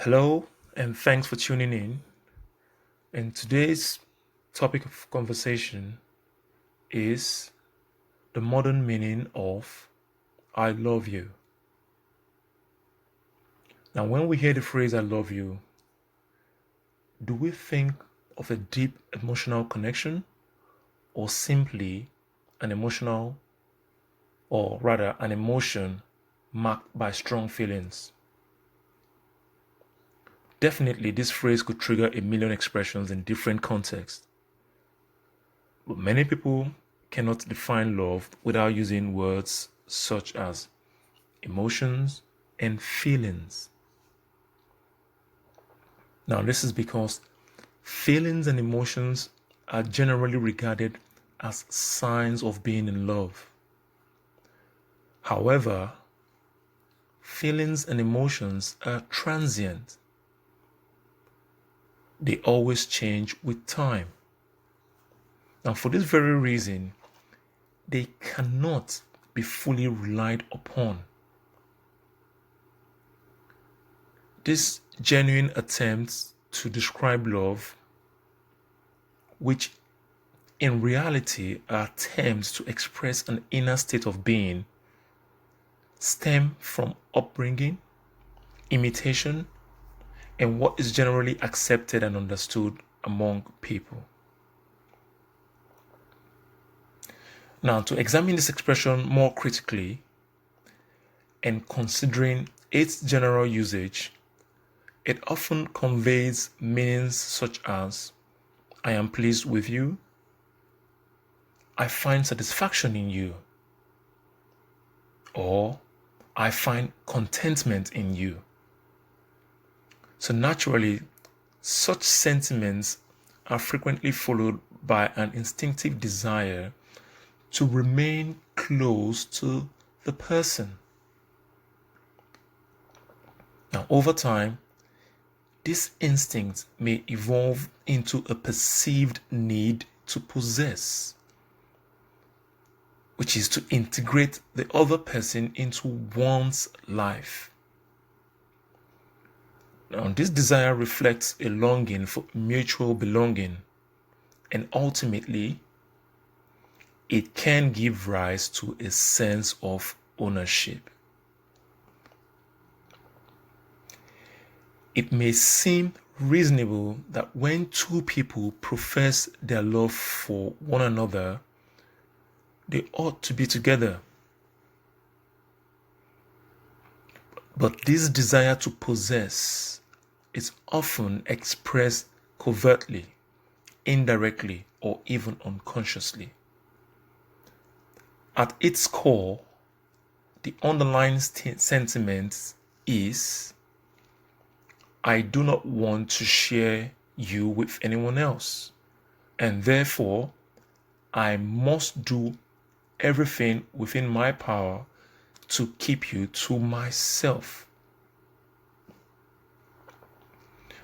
Hello, and thanks for tuning in. And today's topic of conversation is the modern meaning of I love you. Now, when we hear the phrase I love you, do we think of a deep emotional connection or simply an emotional, or rather, an emotion marked by strong feelings? Definitely, this phrase could trigger a million expressions in different contexts. But many people cannot define love without using words such as emotions and feelings. Now, this is because feelings and emotions are generally regarded as signs of being in love. However, feelings and emotions are transient. They always change with time. Now, for this very reason, they cannot be fully relied upon. This genuine attempt to describe love, which in reality are attempts to express an inner state of being, stem from upbringing, imitation, and what is generally accepted and understood among people. Now, to examine this expression more critically and considering its general usage, it often conveys meanings such as I am pleased with you, I find satisfaction in you, or I find contentment in you. So naturally, such sentiments are frequently followed by an instinctive desire to remain close to the person. Now, over time, this instinct may evolve into a perceived need to possess, which is to integrate the other person into one's life. Now, this desire reflects a longing for mutual belonging, and ultimately, it can give rise to a sense of ownership. It may seem reasonable that when two people profess their love for one another, they ought to be together. But this desire to possess is often expressed covertly, indirectly, or even unconsciously. At its core, the underlying sentiment is I do not want to share you with anyone else, and therefore I must do everything within my power to keep you to myself.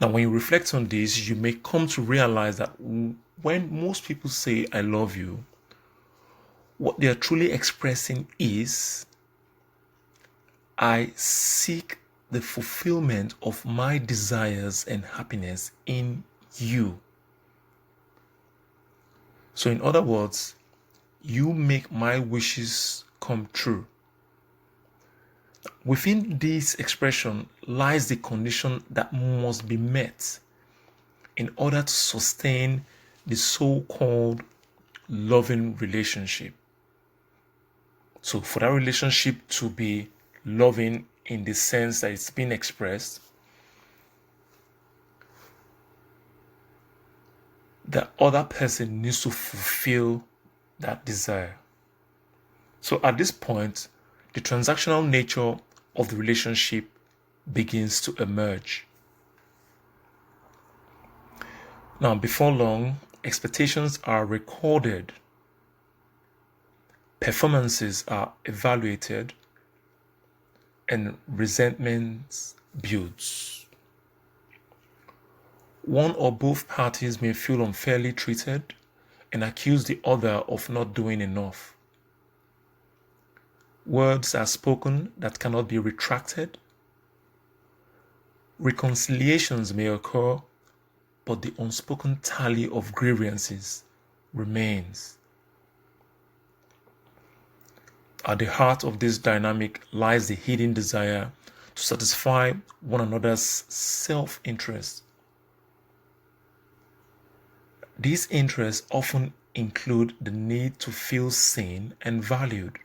Now, when you reflect on this, you may come to realize that when most people say, I love you, what they are truly expressing is, I seek the fulfillment of my desires and happiness in you. So, in other words, you make my wishes come true. Within this expression lies the condition that must be met in order to sustain the so-called loving relationship. So for that relationship to be loving in the sense that it's been expressed, the other person needs to fulfill that desire. So at this point, the transactional nature of the relationship begins to emerge. Now, before long, expectations are recorded, performances are evaluated, and resentment builds. One or both parties may feel unfairly treated and accuse the other of not doing enough. Words are spoken that cannot be retracted. Reconciliations may occur, but the unspoken tally of grievances remains. At the heart of this dynamic lies the hidden desire to satisfy one another's self-interest. These interests often include the need to feel seen and valued,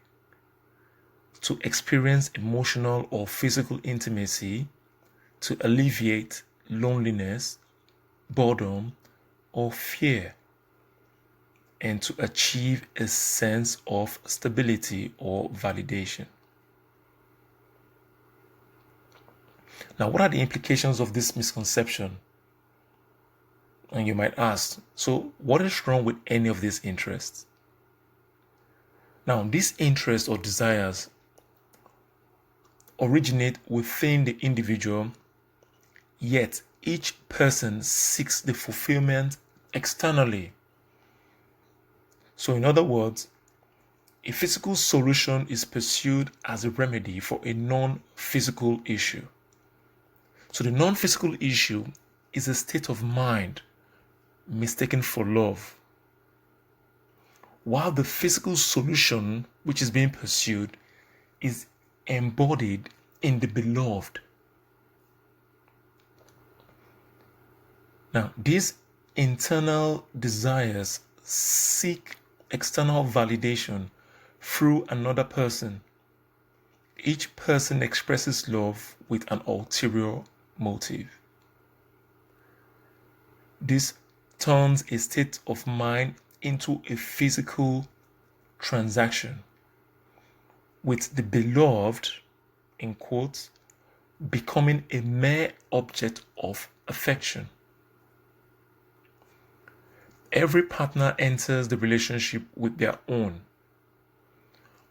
to experience emotional or physical intimacy, to alleviate loneliness, boredom, or fear, and to achieve a sense of stability or validation. Now, what are the implications of this misconception? And you might ask, so what is wrong with any of these interests? Now, these interests or desires originate within the individual, yet each person seeks the fulfillment externally. So, in other words, a physical solution is pursued as a remedy for a non-physical issue. So, the non-physical issue is a state of mind mistaken for love, while the physical solution which is being pursued is embodied in the beloved. Now, these internal desires seek external validation through another person. Each person expresses love with an ulterior motive. This turns a state of mind into a physical transaction, with the beloved, in quotes, becoming a mere object of affection. Every partner enters the relationship with their own,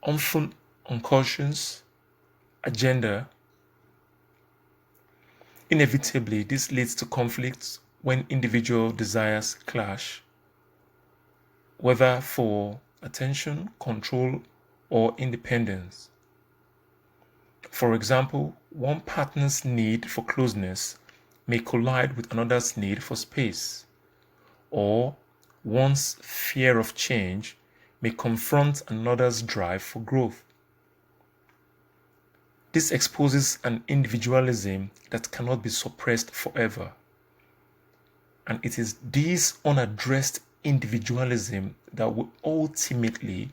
often unconscious, agenda. Inevitably, this leads to conflicts when individual desires clash, whether for attention, control, or independence. For example, one partner's need for closeness may collide with another's need for space, or one's fear of change may confront another's drive for growth. This exposes an individualism that cannot be suppressed forever. And it is this unaddressed individualism that will ultimately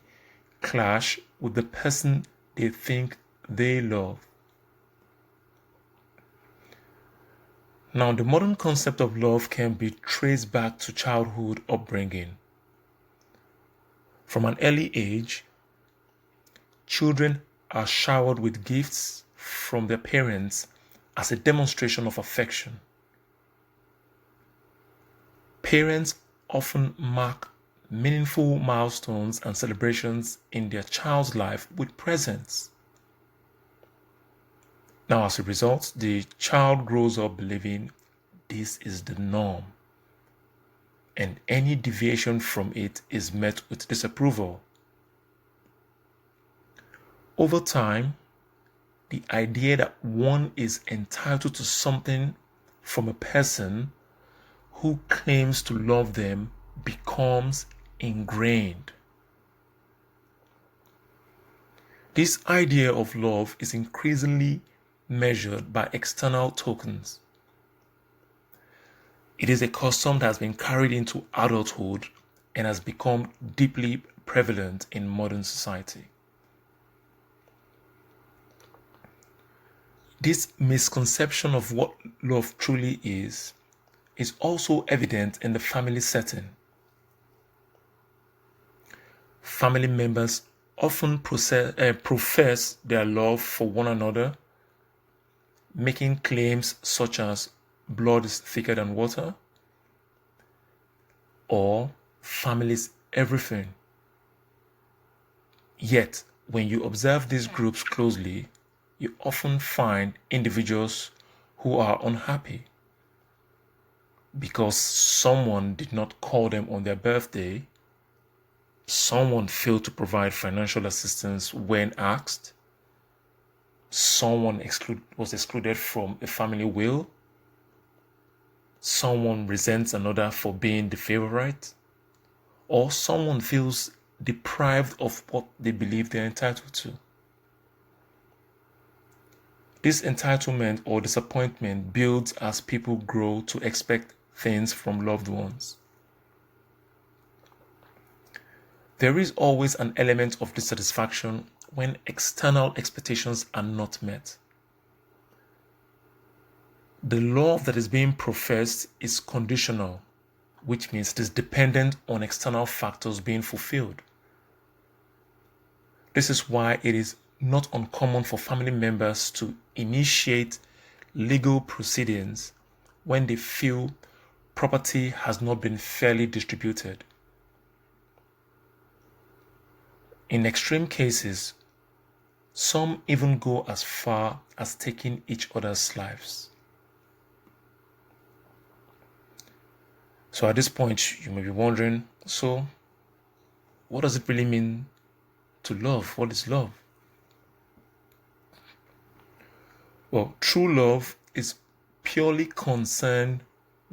clash with the person they think they love. Now, the modern concept of love can be traced back to childhood upbringing. From an early age, children are showered with gifts from their parents as a demonstration of affection. Parents often mark meaningful milestones and celebrations in their child's life with presents. Now, as a result, the child grows up believing this is the norm, and any deviation from it is met with disapproval. Over time, the idea that one is entitled to something from a person who claims to love them becomes ingrained. This idea of love is increasingly measured by external tokens. It is a custom that has been carried into adulthood and has become deeply prevalent in modern society. This misconception of what love truly is also evident in the family setting. Family members often profess their love for one another, making claims such as blood is thicker than water or family is everything. Yet, when you observe these groups closely, you often find individuals who are unhappy because someone did not call them on their birthday, someone failed to provide financial assistance when asked, someone was excluded from a family will, someone resents another for being the favorite, or someone feels deprived of what they believe they're entitled to. This entitlement or disappointment builds as people grow to expect things from loved ones. There is always an element of dissatisfaction when external expectations are not met. The love that is being professed is conditional, which means it is dependent on external factors being fulfilled. This is why it is not uncommon for family members to initiate legal proceedings when they feel property has not been fairly distributed. In extreme cases, some even go as far as taking each other's lives. So at this point, you may be wondering, so what does it really mean to love? What is love? Well, true love is purely concerned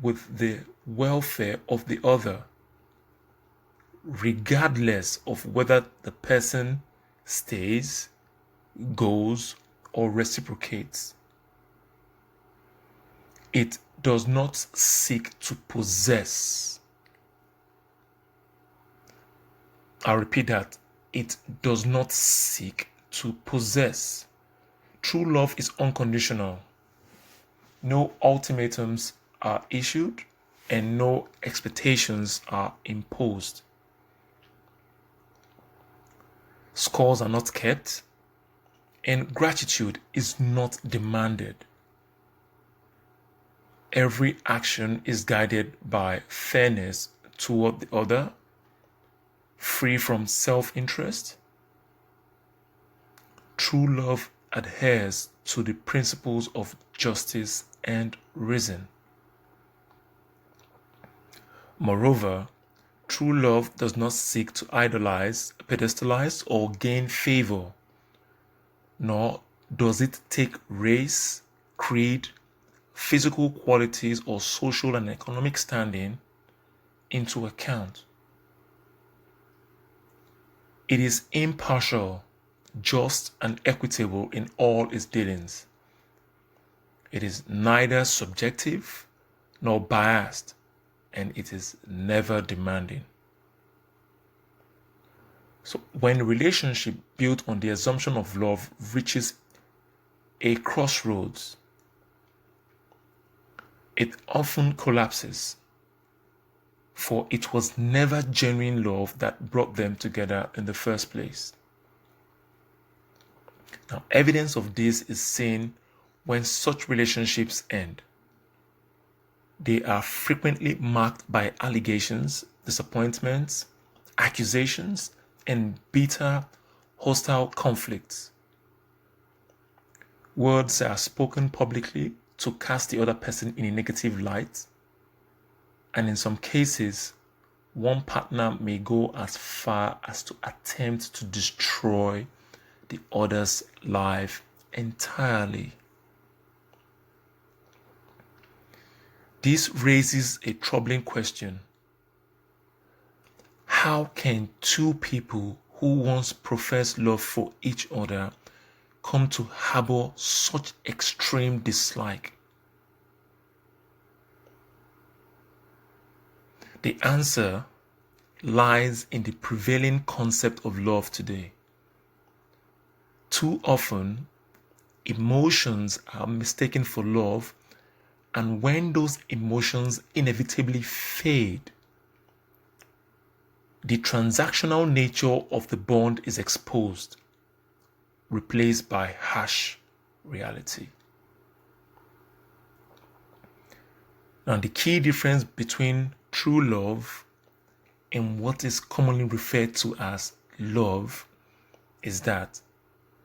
with the welfare of the other, regardless of whether the person stays, goes, or reciprocates. It does not seek to possess. I'll repeat that. It does not seek to possess. True love is unconditional. No ultimatums are issued and no expectations are imposed. Scores are not kept and gratitude is not demanded. Every action is guided by fairness toward the other, free from self-interest. True love adheres to the principles of justice and reason. Moreover, true love does not seek to idolize, pedestalize, or gain favor, nor does it take race, creed, physical qualities, or social and economic standing into account. It is impartial, just, and equitable in all its dealings. It is neither subjective nor biased, and it is never demanding. So when a relationship built on the assumption of love reaches a crossroads, it often collapses, for it was never genuine love that brought them together in the first place. Now, evidence of this is seen when such relationships end. They are frequently marked by allegations, disappointments, accusations, and bitter, hostile conflicts. Words are spoken publicly to cast the other person in a negative light, and in some cases, one partner may go as far as to attempt to destroy the other's life entirely. This raises a troubling question. How can two people who once professed love for each other come to harbor such extreme dislike? The answer lies in the prevailing concept of love today. Too often, emotions are mistaken for love, and when those emotions inevitably fade, the transactional nature of the bond is exposed, replaced by harsh reality. Now, the key difference between true love and what is commonly referred to as love is that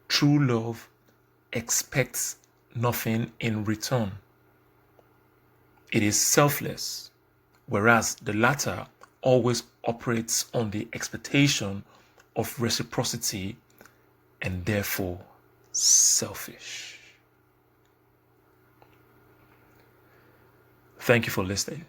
true love expects nothing in return. It is selfless, whereas the latter always operates on the expectation of reciprocity and therefore selfish. Thank you for listening.